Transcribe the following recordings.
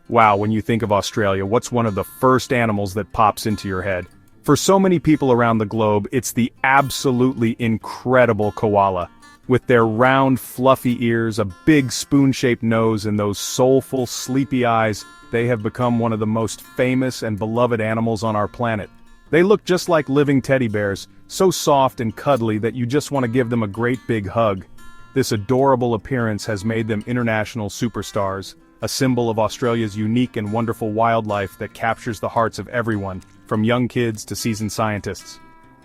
Wow, when you think of Australia, what's one of the first animals that pops into your head? For so many people around the globe, it's the absolutely incredible koala. With their round, fluffy ears, a big spoon-shaped nose, and those soulful, sleepy eyes, they have become one of the most famous and beloved animals on our planet. They look just like living teddy bears, so soft and cuddly that you just want to give them a great big hug. This adorable appearance has made them international superstars, a symbol of Australia's unique and wonderful wildlife that captures the hearts of everyone, from young kids to seasoned scientists.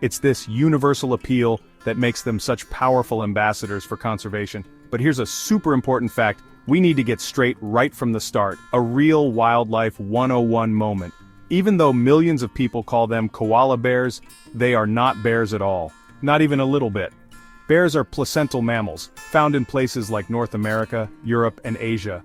It's this universal appeal that makes them such powerful ambassadors for conservation. But here's a super important fact we need to get straight right from the start, a real wildlife 101 moment. Even though millions of people call them koala bears, they are not bears at all. Not even a little bit. Bears are placental mammals, found in places like North America, Europe, and Asia.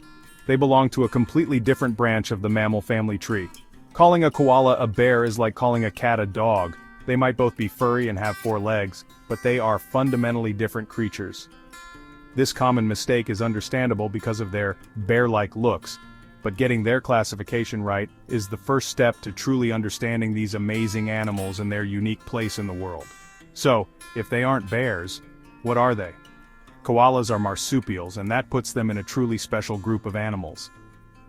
They belong to a completely different branch of the mammal family tree. Calling a koala a bear is like calling a cat a dog. They might both be furry and have 4 legs, but they are fundamentally different creatures. This common mistake is understandable because of their bear-like looks, but getting their classification right is the first step to truly understanding these amazing animals and their unique place in the world. So, if they aren't bears, what are they? Koalas are marsupials, and that puts them in a truly special group of animals.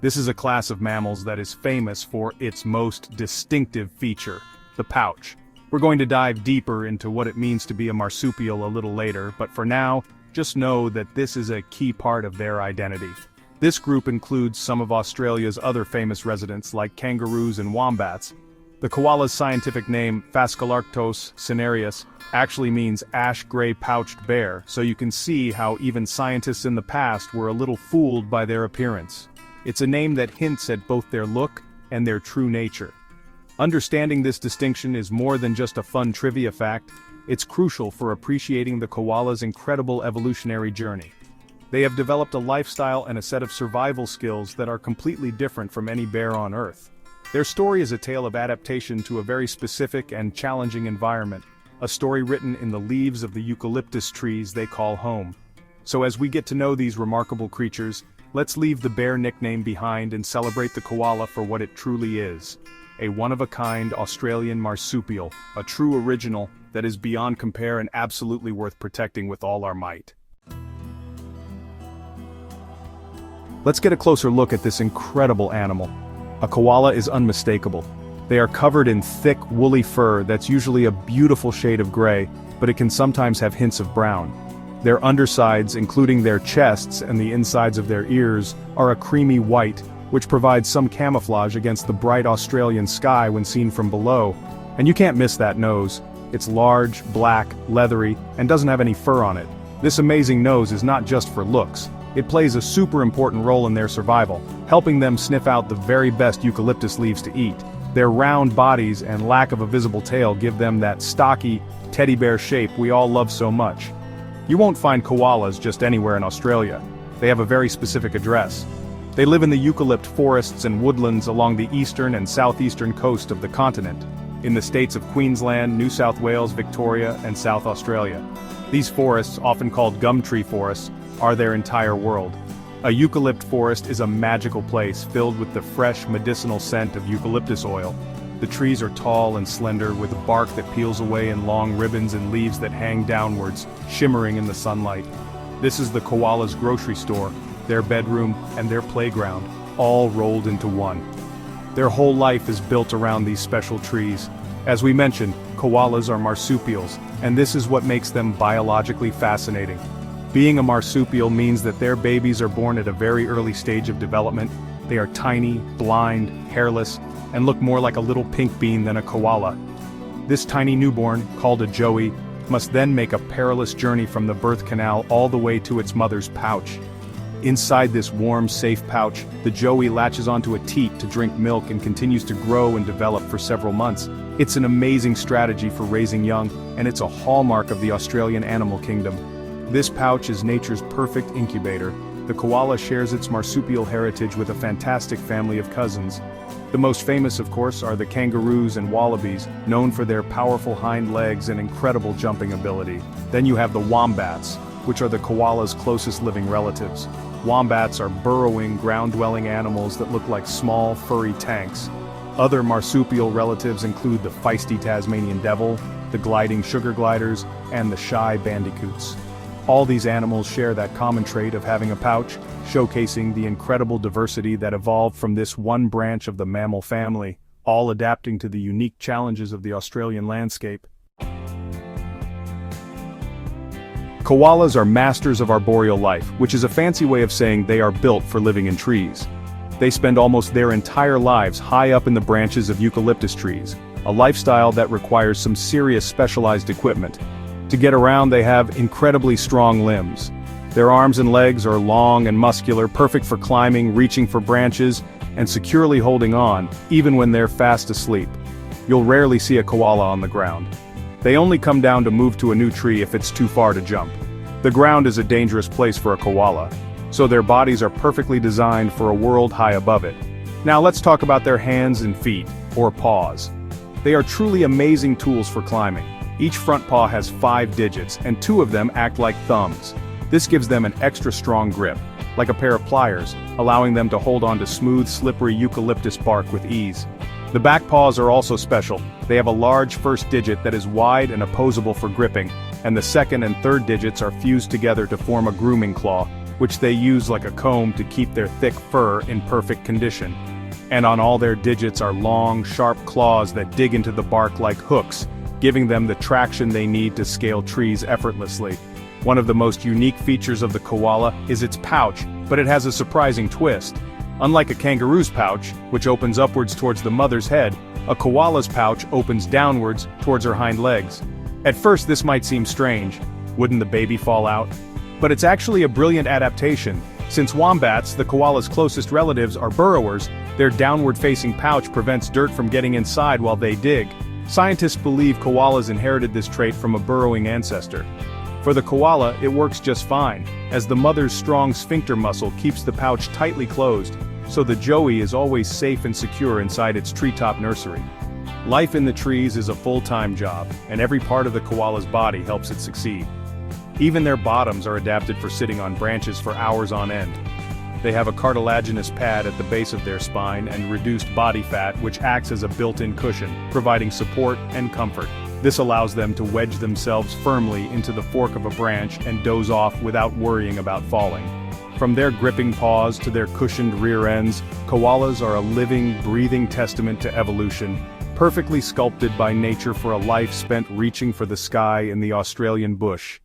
This is a class of mammals that is famous for its most distinctive feature, the pouch. We're going to dive deeper into what it means to be a marsupial a little later, but for now, just know that this is a key part of their identity. This group includes some of Australia's other famous residents like kangaroos and wombats. The koala's scientific name, Phascolarctos cinereus, actually means ash-gray pouched bear, so you can see how even scientists in the past were a little fooled by their appearance. It's a name that hints at both their look and their true nature. Understanding this distinction is more than just a fun trivia fact, it's crucial for appreciating the koala's incredible evolutionary journey. They have developed a lifestyle and a set of survival skills that are completely different from any bear on Earth. Their story is a tale of adaptation to a very specific and challenging environment, a story written in the leaves of the eucalyptus trees they call home. So as we get to know these remarkable creatures, let's leave the bear nickname behind and celebrate the koala for what it truly is. A one-of-a-kind Australian marsupial, a true original that is beyond compare and absolutely worth protecting with all our might. Let's get a closer look at this incredible animal. A koala is unmistakable. They are covered in thick, woolly fur that's usually a beautiful shade of gray, but it can sometimes have hints of brown. Their undersides, including their chests and the insides of their ears, are a creamy white, which provides some camouflage against the bright Australian sky when seen from below. And you can't miss that nose. It's large, black, leathery, and doesn't have any fur on it. This amazing nose is not just for looks. It plays a super important role in their survival, helping them sniff out the very best eucalyptus leaves to eat. Their round bodies and lack of a visible tail give them that stocky, teddy bear shape we all love so much. You won't find koalas just anywhere in Australia. They have a very specific address. They live in the eucalypt forests and woodlands along the eastern and southeastern coast of the continent, in the states of Queensland, New South Wales, Victoria, and South Australia. These forests, often called gum tree forests, are their entire world. A eucalypt forest is a magical place filled with the fresh medicinal scent of eucalyptus oil. The trees are tall and slender with bark that peels away in long ribbons and leaves that hang downwards, shimmering in the sunlight. This is the koala's grocery store, their bedroom, and their playground, all rolled into one. Their whole life is built around these special trees. As we mentioned, koalas are marsupials, and this is what makes them biologically fascinating. Being a marsupial means that their babies are born at a very early stage of development. They are tiny, blind, hairless, and look more like a little pink bean than a koala. This tiny newborn, called a joey, must then make a perilous journey from the birth canal all the way to its mother's pouch. Inside this warm, safe pouch, the joey latches onto a teat to drink milk and continues to grow and develop for several months. It's an amazing strategy for raising young, and it's a hallmark of the Australian animal kingdom. This pouch is nature's perfect incubator. The koala shares its marsupial heritage with a fantastic family of cousins. The most famous, of course, are the kangaroos and wallabies, known for their powerful hind legs and incredible jumping ability. Then you have the wombats, which are the koala's closest living relatives. Wombats are burrowing, ground-dwelling animals that look like small, furry tanks. Other marsupial relatives include the feisty Tasmanian devil, the gliding sugar gliders, and the shy bandicoots. All these animals share that common trait of having a pouch, showcasing the incredible diversity that evolved from this one branch of the mammal family, all adapting to the unique challenges of the Australian landscape. Koalas are masters of arboreal life, which is a fancy way of saying they are built for living in trees. They spend almost their entire lives high up in the branches of eucalyptus trees, a lifestyle that requires some serious specialized equipment. To get around, they have incredibly strong limbs. Their arms and legs are long and muscular, perfect for climbing, reaching for branches, and securely holding on, even when they're fast asleep. You'll rarely see a koala on the ground. They only come down to move to a new tree if it's too far to jump. The ground is a dangerous place for a koala, so their bodies are perfectly designed for a world high above it. Now let's talk about their hands and feet, or paws. They are truly amazing tools for climbing. Each front paw has 5 digits, and 2 of them act like thumbs. This gives them an extra strong grip, like a pair of pliers, allowing them to hold on to smooth, slippery eucalyptus bark with ease. The back paws are also special. They have a large first digit that is wide and opposable for gripping, and the second and third digits are fused together to form a grooming claw, which they use like a comb to keep their thick fur in perfect condition. And on all their digits are long, sharp claws that dig into the bark like hooks, giving them the traction they need to scale trees effortlessly. One of the most unique features of the koala is its pouch, but it has a surprising twist. Unlike a kangaroo's pouch, which opens upwards towards the mother's head, a koala's pouch opens downwards towards her hind legs. At first this might seem strange. Wouldn't the baby fall out? But it's actually a brilliant adaptation. Since wombats, the koala's closest relatives, are burrowers, their downward-facing pouch prevents dirt from getting inside while they dig. Scientists believe koalas inherited this trait from a burrowing ancestor. For the koala, it works just fine, as the mother's strong sphincter muscle keeps the pouch tightly closed, so the joey is always safe and secure inside its treetop nursery. Life in the trees is a full-time job, and every part of the koala's body helps it succeed. Even their bottoms are adapted for sitting on branches for hours on end. They have a cartilaginous pad at the base of their spine and reduced body fat which acts as a built-in cushion, providing support and comfort. This allows them to wedge themselves firmly into the fork of a branch and doze off without worrying about falling. From their gripping paws to their cushioned rear ends, koalas are a living, breathing testament to evolution, perfectly sculpted by nature for a life spent reaching for the sky in the Australian bush.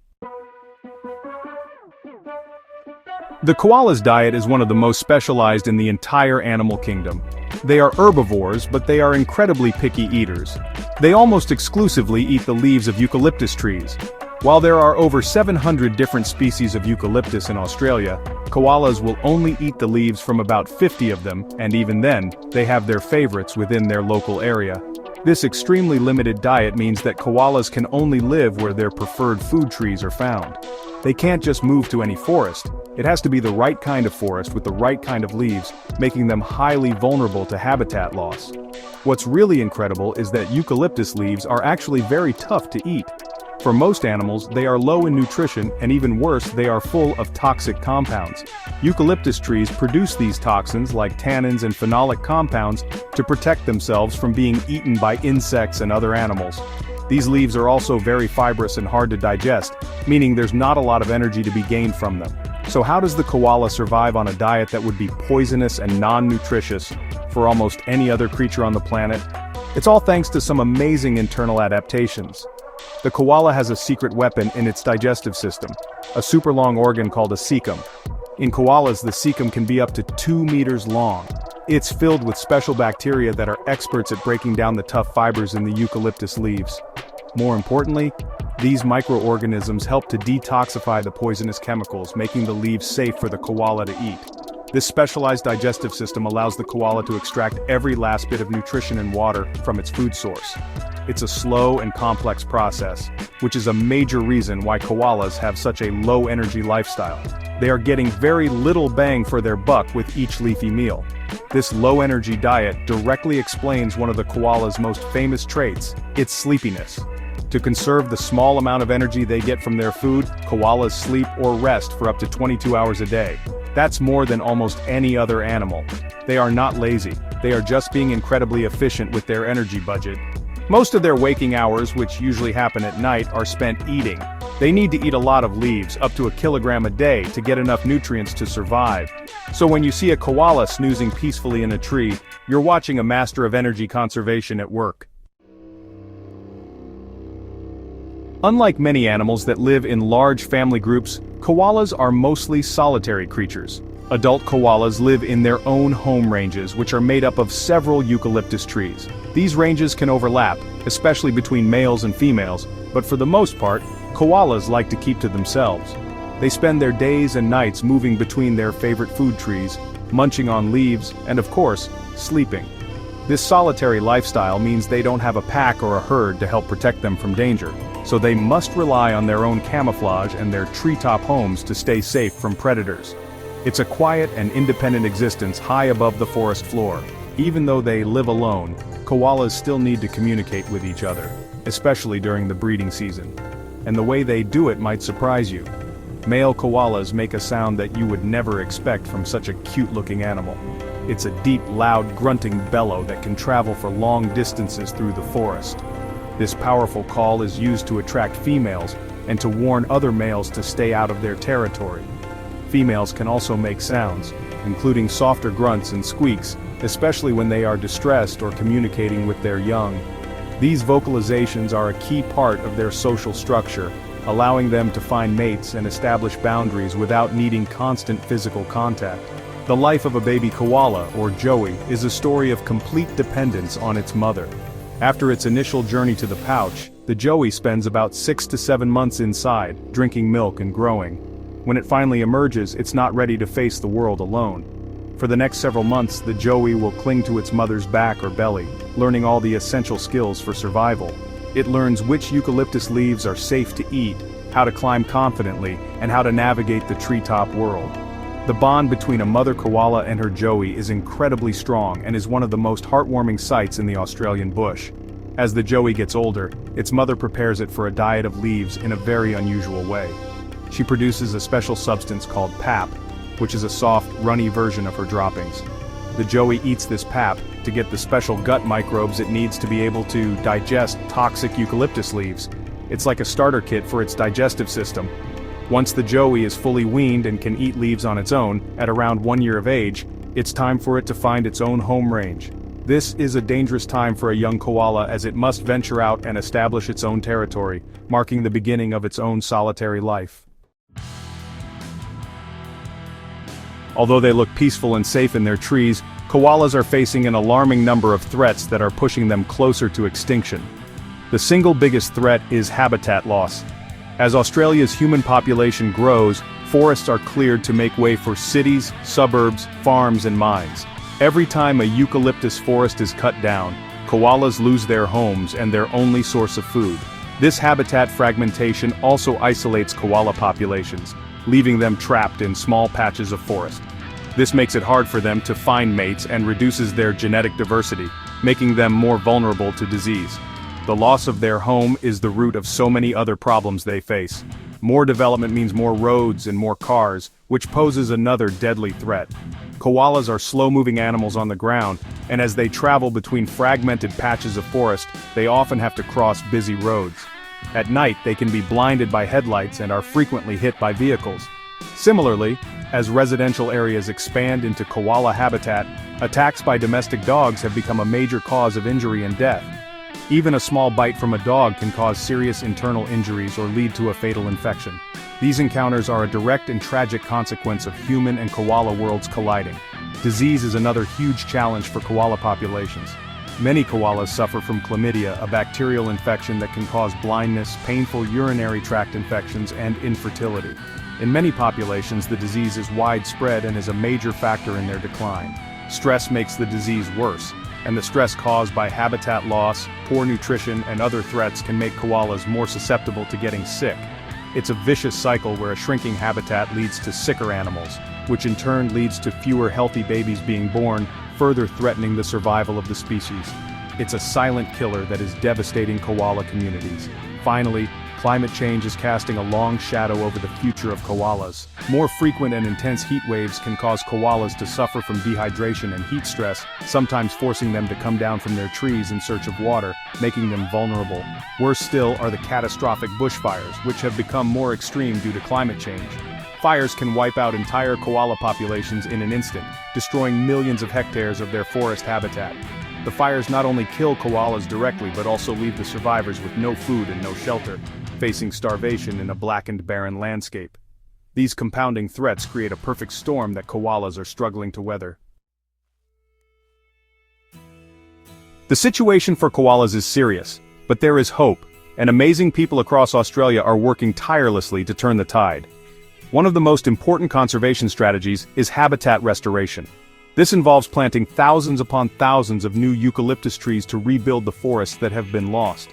The koala's diet is one of the most specialized in the entire animal kingdom. They are herbivores, but they are incredibly picky eaters. They almost exclusively eat the leaves of eucalyptus trees. While there are over 700 different species of eucalyptus in Australia, koalas will only eat the leaves from about 50 of them, and even then, they have their favorites within their local area. This extremely limited diet means that koalas can only live where their preferred food trees are found. They can't just move to any forest. It has to be the right kind of forest with the right kind of leaves, making them highly vulnerable to habitat loss. What's really incredible is that eucalyptus leaves are actually very tough to eat. For most animals, they are low in nutrition, and even worse, they are full of toxic compounds. Eucalyptus trees produce these toxins like tannins and phenolic compounds to protect themselves from being eaten by insects and other animals. These leaves are also very fibrous and hard to digest, meaning there's not a lot of energy to be gained from them. So how does the koala survive on a diet that would be poisonous and non-nutritious for almost any other creature on the planet? It's all thanks to some amazing internal adaptations. The koala has a secret weapon in its digestive system, a super long organ called a cecum. In koalas, the cecum can be up to 2 meters long. It's filled with special bacteria that are experts at breaking down the tough fibers in the eucalyptus leaves. More importantly, these microorganisms help to detoxify the poisonous chemicals, making the leaves safe for the koala to eat. This specialized digestive system allows the koala to extract every last bit of nutrition and water from its food source. It's a slow and complex process, which is a major reason why koalas have such a low-energy lifestyle. They are getting very little bang for their buck with each leafy meal. This low-energy diet directly explains one of the koala's most famous traits, its sleepiness. To conserve the small amount of energy they get from their food, koalas sleep or rest for up to 22 hours a day. That's more than almost any other animal. They are not lazy, they are just being incredibly efficient with their energy budget. Most of their waking hours, which usually happen at night, are spent eating. They need to eat a lot of leaves, up to 1 kilogram a day, to get enough nutrients to survive. So when you see a koala snoozing peacefully in a tree, you're watching a master of energy conservation at work. Unlike many animals that live in large family groups, koalas are mostly solitary creatures. Adult koalas live in their own home ranges, which are made up of several eucalyptus trees. These ranges can overlap, especially between males and females, but for the most part, koalas like to keep to themselves. They spend their days and nights moving between their favorite food trees, munching on leaves, and of course, sleeping. This solitary lifestyle means they don't have a pack or a herd to help protect them from danger, so they must rely on their own camouflage and their treetop homes to stay safe from predators. It's a quiet and independent existence high above the forest floor. Even though they live alone, koalas still need to communicate with each other, especially during the breeding season. And the way they do it might surprise you. Male koalas make a sound that you would never expect from such a cute-looking animal. It's a deep, loud, grunting bellow that can travel for long distances through the forest. This powerful call is used to attract females and to warn other males to stay out of their territory. Females can also make sounds, including softer grunts and squeaks, especially when they are distressed or communicating with their young. These vocalizations are a key part of their social structure, allowing them to find mates and establish boundaries without needing constant physical contact. The life of a baby koala, or joey, is a story of complete dependence on its mother. After its initial journey to the pouch, the joey spends about 6 to 7 months inside, drinking milk and growing. When it finally emerges, it's not ready to face the world alone. For the next several months, the joey will cling to its mother's back or belly, learning all the essential skills for survival. It learns which eucalyptus leaves are safe to eat, how to climb confidently, and how to navigate the treetop world. The bond between a mother koala and her joey is incredibly strong and is one of the most heartwarming sights in the Australian bush. As the joey gets older, its mother prepares it for a diet of leaves in a very unusual way. She produces a special substance called pap, which is a soft, runny version of her droppings. The joey eats this pap to get the special gut microbes it needs to be able to digest toxic eucalyptus leaves. It's like a starter kit for its digestive system. Once the joey is fully weaned and can eat leaves on its own, at around 1 year of age, it's time for it to find its own home range. This is a dangerous time for a young koala as it must venture out and establish its own territory, marking the beginning of its own solitary life. Although they look peaceful and safe in their trees, koalas are facing an alarming number of threats that are pushing them closer to extinction. The single biggest threat is habitat loss. As Australia's human population grows, forests are cleared to make way for cities, suburbs, farms and mines. Every time a eucalyptus forest is cut down, koalas lose their homes and their only source of food. This habitat fragmentation also isolates koala populations, leaving them trapped in small patches of forest. This makes it hard for them to find mates and reduces their genetic diversity, making them more vulnerable to disease. The loss of their home is the root of so many other problems they face. More development means more roads and more cars, which poses another deadly threat. Koalas are slow-moving animals on the ground, and as they travel between fragmented patches of forest, they often have to cross busy roads. At night, they can be blinded by headlights and are frequently hit by vehicles. Similarly, as residential areas expand into koala habitat, attacks by domestic dogs have become a major cause of injury and death. Even a small bite from a dog can cause serious internal injuries or lead to a fatal infection. These encounters are a direct and tragic consequence of human and koala worlds colliding. Disease is another huge challenge for koala populations. Many koalas suffer from chlamydia, a bacterial infection that can cause blindness, painful urinary tract infections, and infertility. In many populations, the disease is widespread and is a major factor in their decline. Stress makes the disease worse, and the stress caused by habitat loss, poor nutrition, and other threats can make koalas more susceptible to getting sick. It's a vicious cycle where a shrinking habitat leads to sicker animals, which in turn leads to fewer healthy babies being born, further threatening the survival of the species. It's a silent killer that is devastating koala communities. Finally, climate change is casting a long shadow over the future of koalas. More frequent and intense heat waves can cause koalas to suffer from dehydration and heat stress, sometimes forcing them to come down from their trees in search of water, making them vulnerable. Worse still are the catastrophic bushfires, which have become more extreme due to climate change. Fires can wipe out entire koala populations in an instant, destroying millions of hectares of their forest habitat. The fires not only kill koalas directly but also leave the survivors with no food and no shelter, facing starvation in a blackened barren landscape. These compounding threats create a perfect storm that koalas are struggling to weather. The situation for koalas is serious, but there is hope, and amazing people across Australia are working tirelessly to turn the tide. One of the most important conservation strategies is habitat restoration. This involves planting thousands upon thousands of new eucalyptus trees to rebuild the forests that have been lost.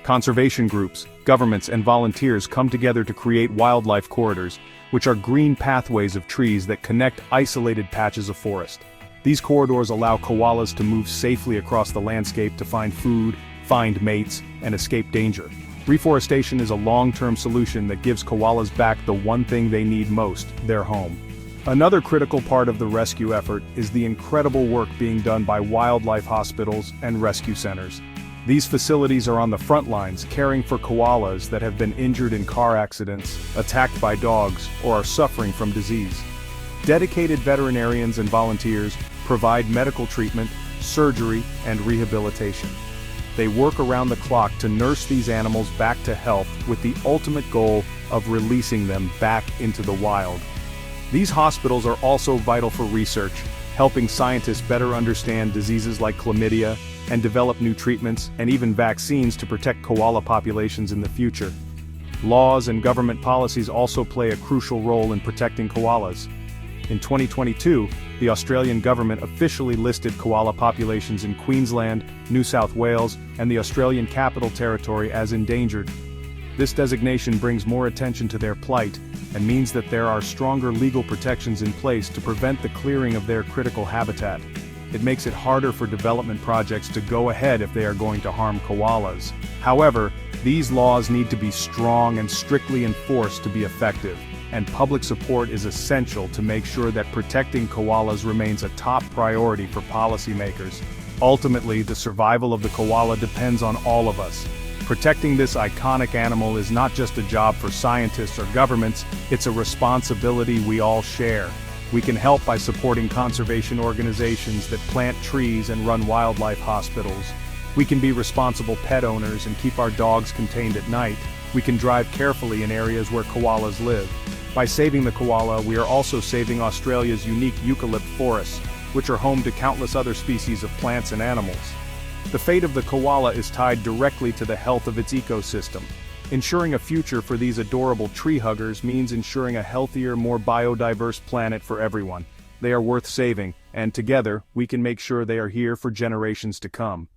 Conservation groups, governments, and volunteers come together to create wildlife corridors, which are green pathways of trees that connect isolated patches of forest. These corridors allow koalas to move safely across the landscape to find food, find mates, and escape danger. Reforestation is a long-term solution that gives koalas back the one thing they need most, their home. Another critical part of the rescue effort is the incredible work being done by wildlife hospitals and rescue centers. These facilities are on the front lines caring for koalas that have been injured in car accidents, attacked by dogs, or are suffering from disease. Dedicated veterinarians and volunteers provide medical treatment, surgery, and rehabilitation. They work around the clock to nurse these animals back to health with the ultimate goal of releasing them back into the wild. These hospitals are also vital for research, helping scientists better understand diseases like chlamydia and develop new treatments and even vaccines to protect koala populations in the future. Laws and government policies also play a crucial role in protecting koalas. In 2022, the Australian government officially listed koala populations in Queensland, New South Wales, and the Australian Capital Territory as endangered. This designation brings more attention to their plight and means that there are stronger legal protections in place to prevent the clearing of their critical habitat. It makes it harder for development projects to go ahead if they are going to harm koalas. However, these laws need to be strong and strictly enforced to be effective, and public support is essential to make sure that protecting koalas remains a top priority for policymakers. Ultimately, the survival of the koala depends on all of us. Protecting this iconic animal is not just a job for scientists or governments, it's a responsibility we all share. We can help by supporting conservation organizations that plant trees and run wildlife hospitals. We can be responsible pet owners and keep our dogs contained at night. We can drive carefully in areas where koalas live. By saving the koala, we are also saving Australia's unique eucalypt forests, which are home to countless other species of plants and animals. The fate of the koala is tied directly to the health of its ecosystem. Ensuring a future for these adorable tree huggers means ensuring a healthier, more biodiverse planet for everyone. They are worth saving, and together, we can make sure they are here for generations to come.